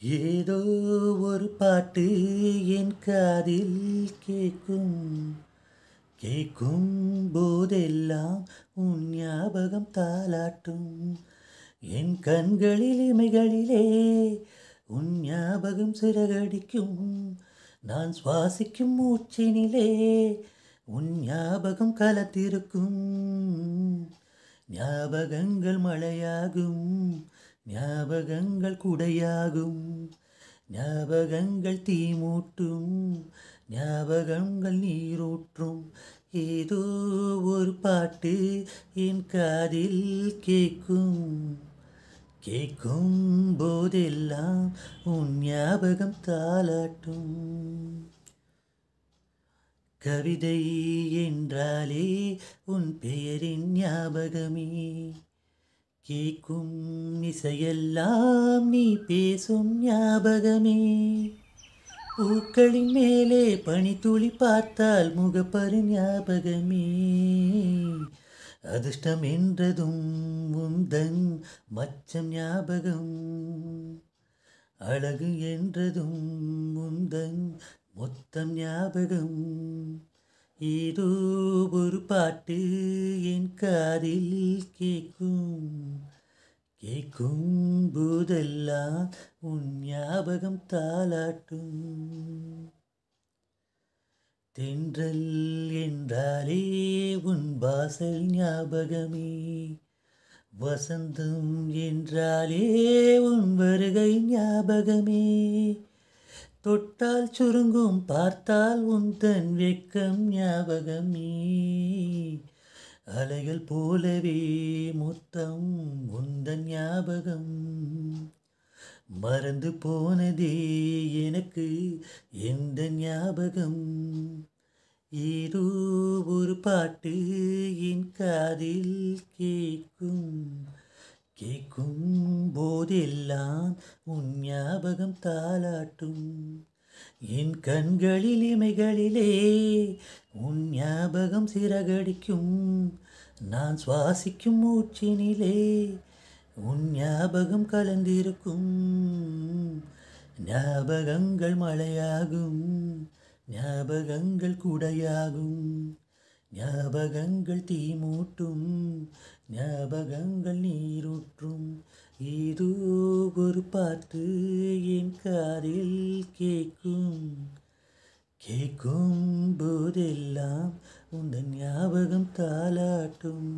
ஏதோ ஒரு பாட்டு என் காதில் கேட்கும் கேட்கும் போதெல்லாம் உன் ஞாபகம் தாலாட்டும் என் கண்களில் இமைகளிலே உன் ஞாபகம் சிறகடிக்கும் நான் சுவாசிக்கும் மூச்சினிலே உன் ஞாபகம் கலத்திருக்கும் ஞாபகங்கள் மழையாகும் ஞாபகங்கள் குடையாகும் ஞாபகங்கள் தீமூட்டும் ஞாபகங்கள் நீரூற்றும் ஏதோ ஒரு பாட்டு என் காதில் கேட்கும் கேட்கும் போதெல்லாம் உன் ஞாபகம் தாலாட்டும் கவிதை என்றாலே உன் பெயரின் ஞாபகமே கேட்கும் இசையெல்லாம் நீ பேசும் ஞாபகமே பூக்களின் மேலே பனித்துளி பார்த்தால் முகப்பரு ஞாபகமே அதிர்ஷ்டம் என்றதும் உந்தன் மச்சம் ஞாபகம் அழகு என்றதும் உந்தன் மொத்தம் ஞாபகம் ஏதோ ஒரு பாட்டு என் காதில் கேட்கும் கேட்கும் போதெல்லாம் உன் ஞாபகம் தாலாட்டும் தென்றல் என்றாலே உன் வாசல் ஞாபகமே வசந்தம் என்றாலே உன் வருகை ஞாபகமே தொட்டால் சுருங்கும் பார்த்தால் உந்தன் வெட்கம் ஞாபகமே அலைகள் போலவே முத்தம் உந்தன் ஞாபகம் மறந்து போனதே எனக்கு எந்த ஞாபகம் ஏதோ ஒரு பாட்டு என் காதில் கேட்கும் கேட்கும் போதெல்லாம் உன் ஞாபகம் தாலாட்டும் என் கண்களில் இமைகளிலே உன் ஞாபகம் சிறகடிக்கும் நான் சுவாசிக்கும் மூச்சினிலே உன் ஞாபகம் கலந்திருக்கும் ஞாபகங்கள் மழையாகும் ஞாபகங்கள் குடையாகும் ஞாபகங்கள் தீமூட்டும் ஞாபகங்கள் நீரூற்றும் ஏதோ ஒரு பாட்டு என் காதில் கேட்கும் கேட்கும் போதெல்லாம் உந்தன் ஞாபகம் தாலாட்டும்